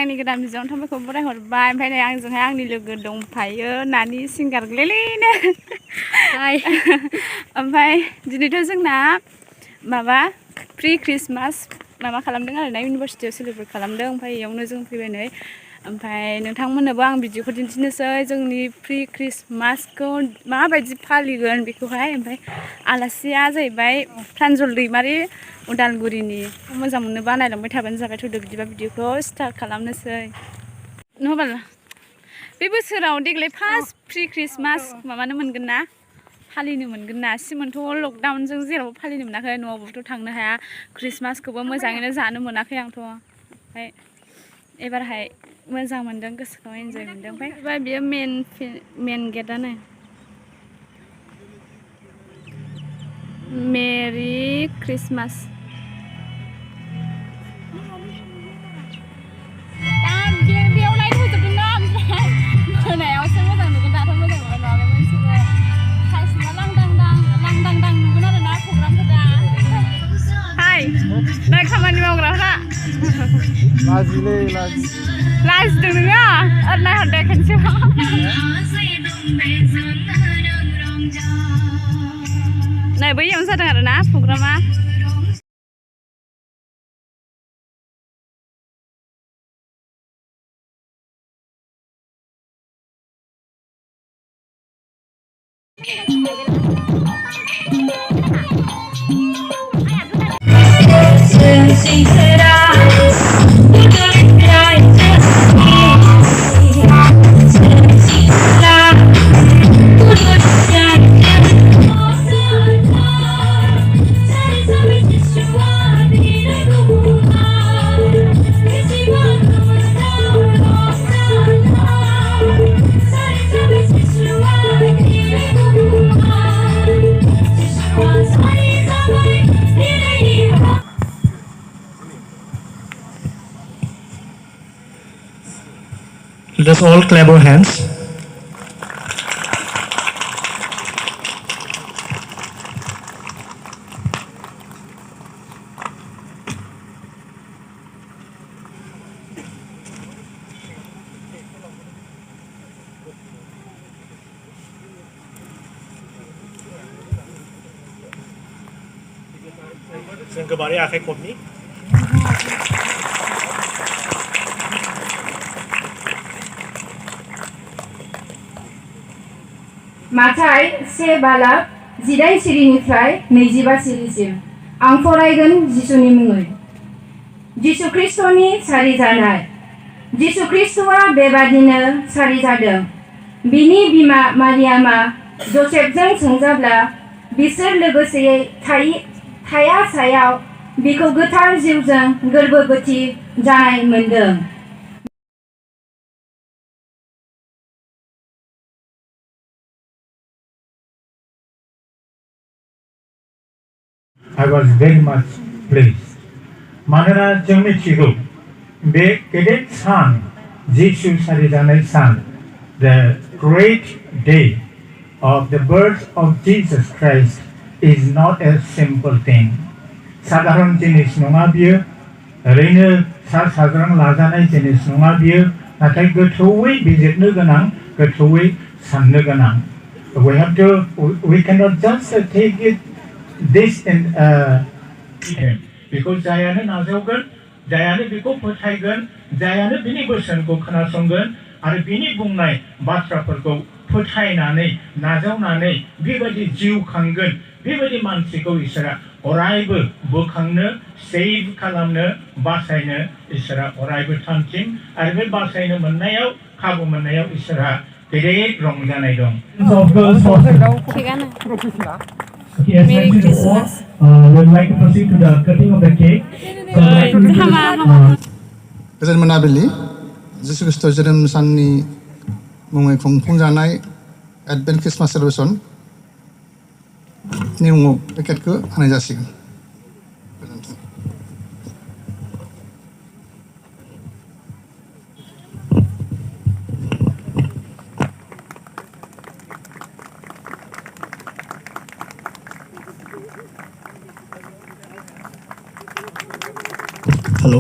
आंनि गोदान बिजावनि थांबायखौ बरायहरबाय ओमफ्राय नै आंजोंहाय आंनि लोगो दंफायो नानि सिंगार गोलैनो हाय ओमफ्राय दिनैथ' जोंना माबा प्रि क्रिसमास माबा खालामदों आरोना इउनिभारसिटियाव सेलिब्रेट खालामदों ओमफ्राय इयावनो जों फैबाय नै ओमफ्राय नोंथांमोननोबो आं भिडिअखौ दिन्थिनोसै जोंनि प्रि क्रिसमासखौ माबायदि फालिगोन बेखौहाय ओमफ्राय आलासिया जाहैबाय प्रान्जल दैमारि उदालगुरिनि मोजां मोननो बानायलांबाय थाबानो जाबाय थ'दो बिदिबा भिडिअखौ स्टार्ट खालामनोसै नङाबा बे बोसोराव देग्लाय फार्स्ट प्रि क्रिसमास माबानो मोनगोन ना फालिनो मोनगोन ना सिमोनथ' लकडाउनजों जेरावबो फालिनो मोनाखै न'आवबोथ' थांनो हाया क्रिसमासखौबो मोजाङैनो जानो मोनाखै आंथ' ओमफ्राय एबारहाय मोजां मोनदों गोसोखौ एन्जय मोनदों ओमफ्राय बियो मेन गेटआनो मेरि क्रिसमास बेयाव लाइट होजोबदों ना ओमफ्राय मोनायावसो मोजां नुगोन दाथ' मोजां नुगोन नङाबा मोनसेबो साइसना लांदां नुगोन आरो ना प्रग्रामखौ दा हाय नाय खामानि मावग्राफ्रा लाजिदों नोङो ओरै नायहरदो खनसे नै बैयावनो जादों आरो ना प्रग्रामा Let us all clap our hands. जों गोबारै आखाइ खबनि माथाय 1 बालाक 18 सिरिनिफ्राय 25 सिरिसिम आं फरायगोन जिसुनि मुङै जिसु ख्रिस्ट'नि सारि जानाय जिसु ख्रिस्ट'आ बेबादिनो सारि जादों बिनि बिमा मारियामा जसेफजों सोंजाब्ला बिसोर लोगोसेयै थाया सायाव बिखौ गोथार जिउजों गोरबोबोथि जानाय मोनदों I was very much pleased. मानोना जों मिथिगौ बे गेदेर सान जिसु सारि जानाय सान the great day of the birth of Jesus Christ is not a simple thing. साधारन जिनिस नङा बियो ओरैनो साधारन लाजानाय जिनिस नङा बियो नाथाय गोथौयै बिजिरनो गोनां गोथौयै साननो गोनां we cannot just take it this and because जायानो नाजावगोन जायानो बेखौ फोथायगोन जायानो बिनि बोसोनखौ खोनासंगोन आरो बिनि बुंनाय बाथ्राफोरखौ फोथायनानै नाजावनानै बेबायदि जिउ खांगोन बेबायदि मानसिखौ इसोरा अरायबो बोखांनो सेभ खालामनो बासायनो इसोरा अरायबो थांखिम आरो बे बासायनो मोननायाव खाबु मोननायाव इसोरा गेदेर रंजानाय दं Okay, as Merry mentioned before, Christmas. we would like to proceed to the cutting of the cake. So I'd like to request, गोजोन मोनाबिलि जिसु ख्रिस्ट' जोनोम साननि मुङै खुंफुंजानाय एडभेन्ट ख्रिस्टमास सेलेब्रेसन नि मुङाव पेकेटखौ होनाय जासिगोन गोजोन्थों Hello.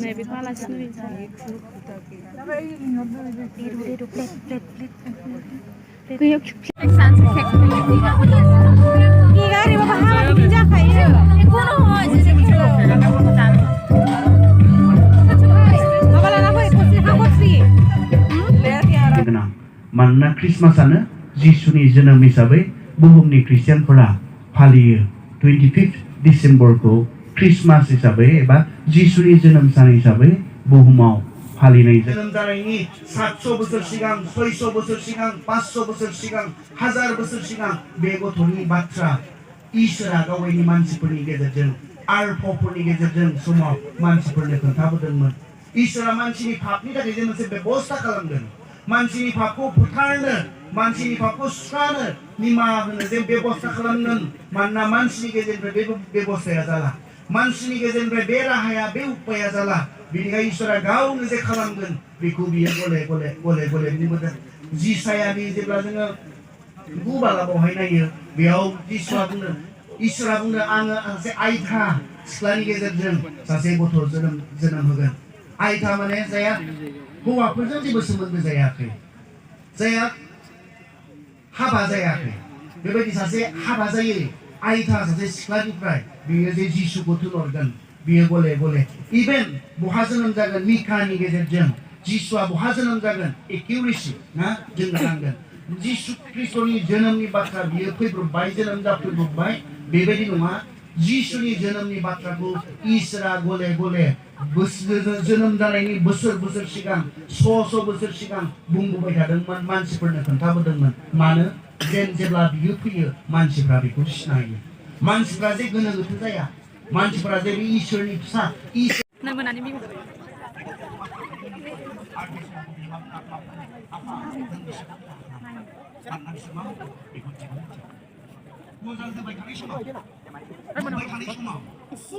नै बेखौ आलासिनो हैनोसै गैयाव खेक जानोसै खेक गारि माबा हाबि जाखायो बेखौनो हय माबा लाना फै खथ्रि गोनां मानोना ख्रिस्टमासआनो जिसुनि जोनोम हिसाबै बुहुमनि ख्रिस्टियानफोरा फालियो 25 डिसेम्बरखौ ख्रिस्टमास हिसाबै एबा जिसुनि जोनोम सान हिसाबै बुहुमाव फालिनाय जायो। जोनोम जानायनि 700 बोसोर सिगां 600 बोसोर सिगां 500 बोसोर सिगां 1000 बोसोर सिगां बे गथ'नि बाथ्रा इसोरा गावनि मानसिफोरनि गेजेरजों आरफफोरनि गेजेरजों समाव मानसिफोरनो खोन्थाबोदोंमोन। इसोरा मानसिनि पापनि थाखाय जे मोनसे बेबस्था खालामदों मानसिनि पापखौ फोथारनो मानसिनि पापखौ सुस्रानो निमाहा होनो जे बेबस्था खालामदों मानोना मानसिनि गेजेरनिफ्राय बे बेबस्थाया जाला मानसिनि गेजेरनिफ्राय बे राहाया बे उपाया जाला बेनिखायनो इसोरा गावनो जे खालामगोन बेखौ बियो गले गले बुंबोदों। जिसायानि जेब्ला जोङो 9 बालाबावहाय नायो बेयाव इसोरा बुंदों आङो सासे आइथा सिख्लानि गेजेरजों सासे गथ' जोनोम होगोन। आइथा माने जाया हौवाफोरजों जेबो सोमोन्दो जायाखै जाया हाबा जायाखै बेबायदि सासे हाबा जायै आइथा सासे सिख्लानिफ्राय बियो जे जिसुखौ थुनहरगोन बियो गले इभेन बहा जोनोम जागोन मिकानि गेजेरजों जिसुआ बहा जोनोम जागोन एक्युरेसि ना जों नांगोन जिसु ख्रिस्टनि जोनोमनि बाथ्रा बियो फैब्रबबाय जोनोम जाफैब्रबबाय बेबायदि नङा जिसुनि जोनोमनि बाथ्राखौ इसोरा गले जोनोम जानायनि बोसोर सिगां 100 बोसोर सिगां बुंबोबाय थादोंमोन मानसिफोरनो खोन्थाबोदोंमोन मानो जेब्ला बियो फैयो मानसिफ्रा बेखौ सिनायो मानसिफ्रा जे गोनो गोथो जाया मानसिफ्रा जे बे इसोरनि फिसा एसे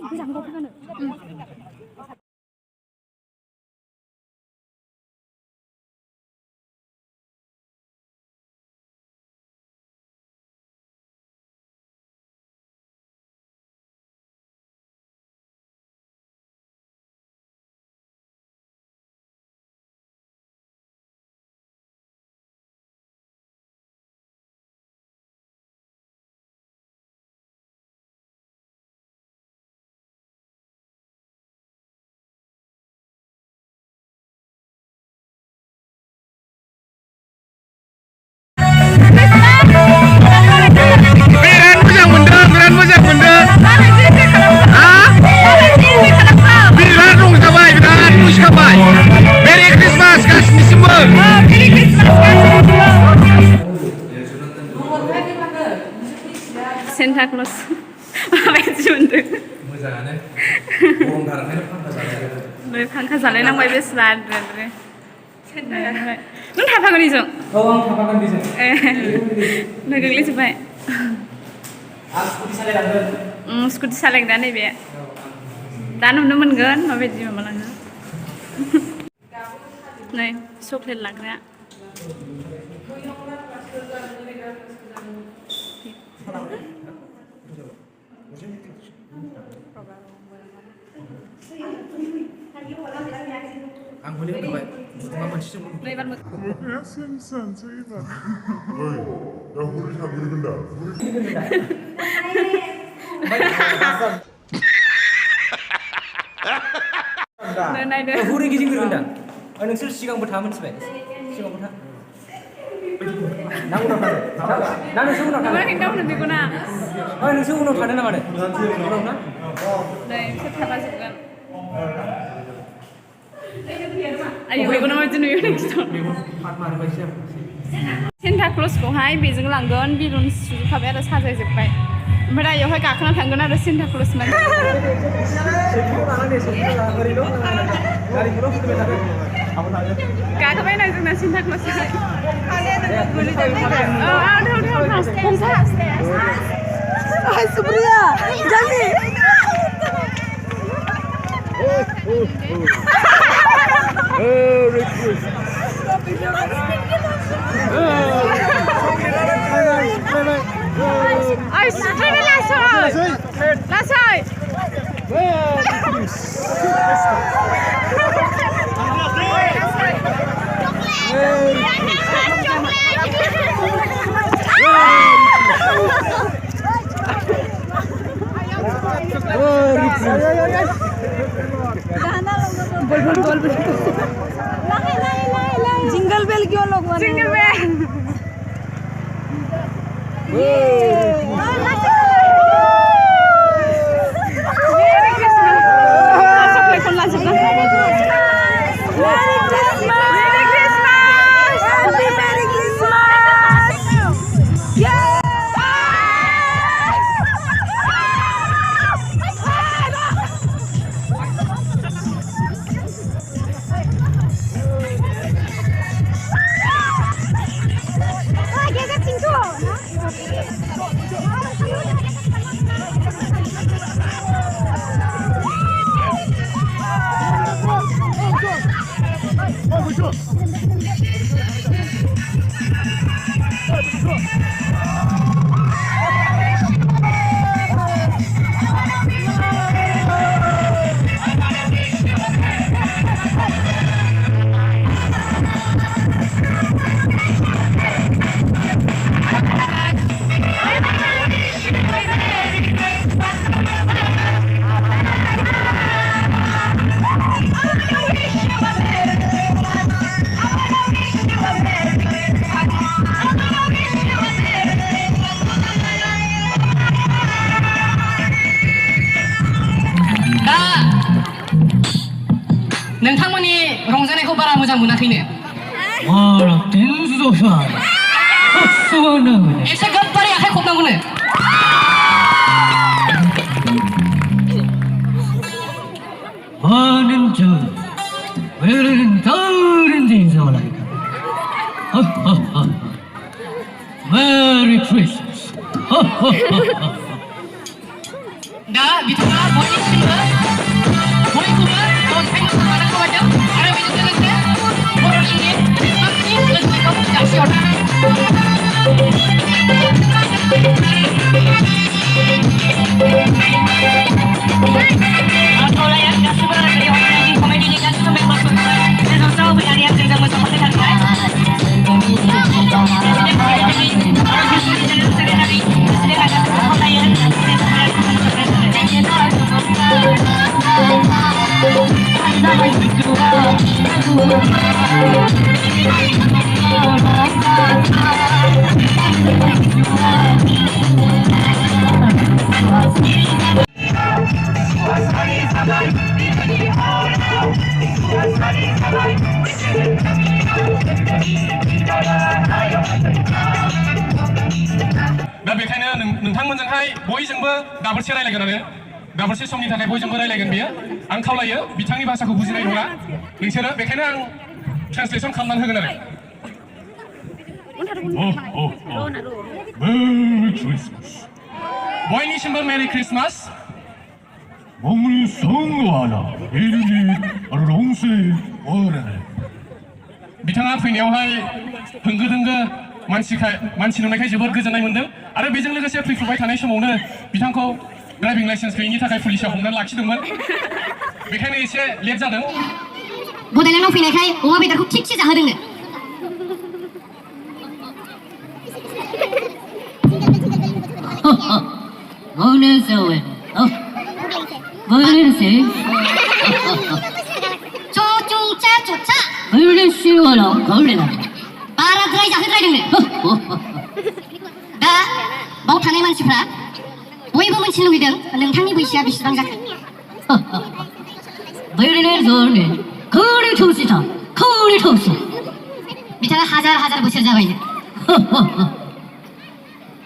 गोजानाव फैबानो सेन्टा क्लज माबायदि मोनदों मोजाङानो गरमथार ओंखायनो फांखा जालायनांबाय बेसेबा नों थाफागोन बेजों औ आं थाफागोन बेजों नों गोग्लैजोब्बाय आं स्कुटि सालायगोन दा नैबे दा नुनो मोनगोन माबायदि माबालाङो नै चक्लेट लाग्राया आं हले होनबाय बुथुमा मोनसे नै बार हुरि गिदिंग्रोगोन दा नोंसोर सिगांबो था मोनथिबाय सिगांबो था नोंसोर उनाव थानो नामा उनाव ना नै सोर थाफाजोबगोन आयौ बेखौनो माबायदि नुयो सेन्टा क्लजखौहाय बेजों लांगोन बिलुन सुजोबखाबाय आरो साजायजोब्बाय ओमफ्राय दायोहाय गाखोना थांगोन आरो सेन्टा क्लज माने गाखोबाय ना जोंना सेन्टा क्लज सुप्रिया जल्दी Ay, strebe lasaj! Lasaj! Jingle बेल क्यों लोग जिंगल बेल नोंथांमोननि रंजानायखौ बारा मोजां मोनाखैनो एसे गोबारै आखाइ खबनांगौनो Merry Christmas. दा बिथाङा बयनिसिमबो बयखौबो रंजानायखौ लानांगौ बायदों आरो बेजों लोगोसे बर'नि क्रिसमासनि गोजोननायखौ जासिहरदों दा बेखायनो नोंथांमोनजोंहाय बयजोंबो दाबोरसे रायलायगोन आरो दाबोरसे समनि थाखाय बयजोंबो रायलायगोन बियो आं खावलायो बिथांनि भाषाखौ बुजिनाय नङा नोंसोरो बेखायनो आं ट्रान्सलेसन खालामनानै होगोन आरो मेरि क्रिसमास बयनिसिमबो मेरि क्रिसमास बंनि संगवाना एरिनि रंसे अराय बिथाङा फैनायावहाय होंगो दोंगो मानसि नुनायखाय जोबोद गोजोननाय मोन्दों आरो बेजों लोगोसे फैफुबाय थानाय समावनो बिथांखौ ड्राइभिं लाइसेन्स गैयिनि थाखाय पुलिसा हमनानै लाखिदोंमोन बेखायनो एसे लेट जादों बड'लेण्डआव फैनायखाय अमा बेदरखौ थिगसे जाहोदोंनो बाराद्राय जाहोद्रायदोंनो दा बाव थानाय मानसिफ्रा बयबो मोनथिनो लुगैदों नोंथांनि बैसोआ बेसेबां जाखो बिथाङा हाजार बोसोर जाबायनो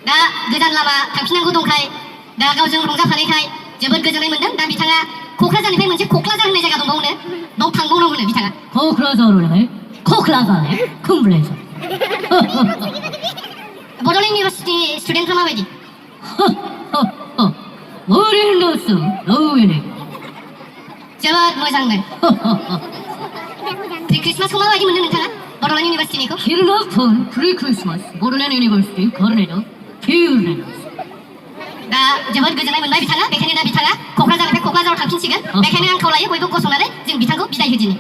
दा गोजान लामा थांफिननांगौ दंखाय दा गावजों रंजाफानायखाय जोबोद गोजोननाय मोन्दों दा बिथाङा क'क्राझारनिफ्राय मोनसे क'क्राझार होननाय जायगा दंबावनो बाव थांबावनांगौनो बिथाङा बड'लेण्ड इउनिभारसिटि स्टुडेन्टफ्रा माबायदि जोबोद मोजांनो प्रि क्रिसमासखौ माबायदि मोनदों नोंथाङा बड'लेण्ड इउनिभारसिटिनिखौ प्रि क्रिसमास बड'लेण्ड इउनिभारसिटि दा जोबोद गोजोननाय मोनबाय बिथाङा बेखायनो दा बिथाङा क'क्राझारनिफ्राय क'क्राझाराव थांफिनसिगोन बेखायनो आं खावलायो बयबो गसंनानै जों बिथांखौ बिदाय होदिनि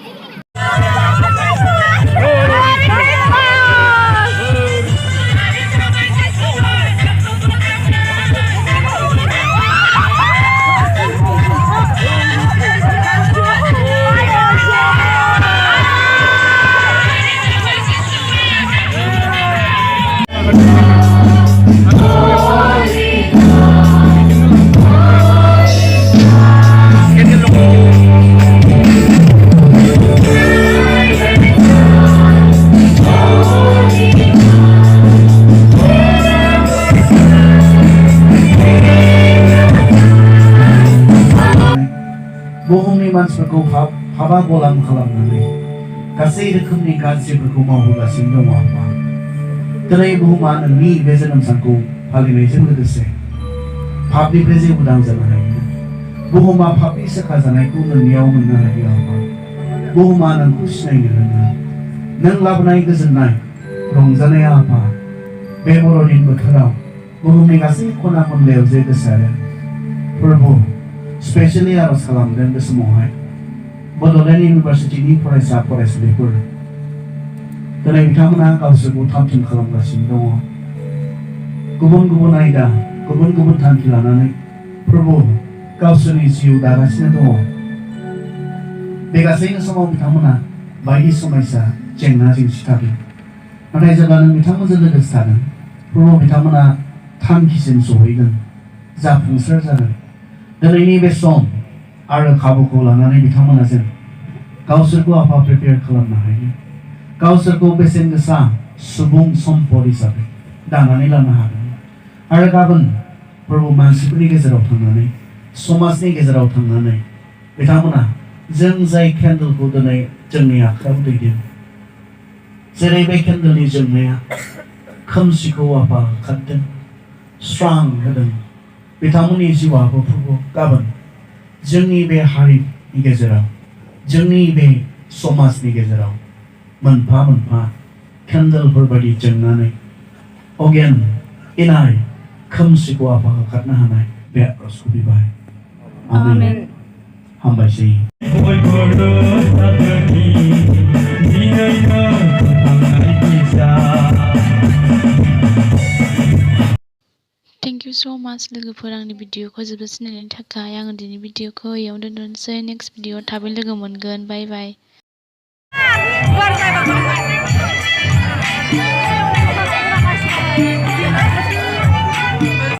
हाबा गलाम खालामनानै गासै रोखोमनि गाज्रिफोरखौ मावबोगासिनो दङ आफा दिनै बुहुमा नोंनि बे जोनोम सानखौ फालिनायजों लोगोसे पापनिफ्राय जे उदां जानो हायो बुहुमा पापनि सोखा जानायखौ नोंनियाव मोननो हायो आफा बुहुमा नोंखौ सिनायनो रोङो नों लाबोनाय गोजोननाय रंजानाया आफा बे बर'दिन बोथोराव बुहुमनि गासै खना खनलायाव जे गोसारो प्रभु स्पेशली आरज खालामदों बे समावहाय बड'लेण्ड इउनिभारसिटिनि फरायसा फरायसुलिफोर दिनै बिथांमोना गावसोरखौ थाम-थिम खालामगासिनो दङ गुबुन गुबुन आयदा गुबुन गुबुन थांखि लानानै प्रभु गावसोरनि जिउ दागासिनो दङ बे गासैनि समाव बिथांमोना बायदि समस्या जेंना जेंसि थागोन नाथाय जेब्ला नों बिथांमोनजों लोगोसे थागोन प्रभु बिथांमोना थांखिसिम सहैगोन जाफुंसार जागोन दिनैनि बे सम आरो खाबुखौ लानानै बिथांमोना जों गावसोरखौ आफा प्रिपेयार खालामनो हायो गावसोरखौ बेसेन गोसा सुबुं सम्पद हिसाबै दानानै लानो हागोन आरो गाबोन प्रभु मानसिफोरनि गेजेराव थांनानै समाजनि गेजेराव थांनानै बिथांमोना जों जाय केन्डेलखौ दिनै जोंनि आखायाव दैदों जेरै बे केन्डेलनि जोंनाया खोमसिखौ आफा होखारदों स्रां होदों बिथांमोननि जिउआबो प्रभु गाबोन जोंनि बे हारिनि गेजेराव जोंनि बे समाजनि गेजेराव मोनफा मोनफा केन्डेलफोर बायदि जोंनानै अगेन इनाय खोमसिखौ आफा होखारनो हानाय बे आरजखौ बिबाय आमेन हामबायसै Thank you so much लोगोफोर आंनि भिडिअखौ जोबजासिम नायनायनि थाखाय आङो दिनै भिडिअखौ इयावनो दोनथ'नोसै नेक्स्ट भिडिअ थाबै लोगो मोनगोन बाय बाय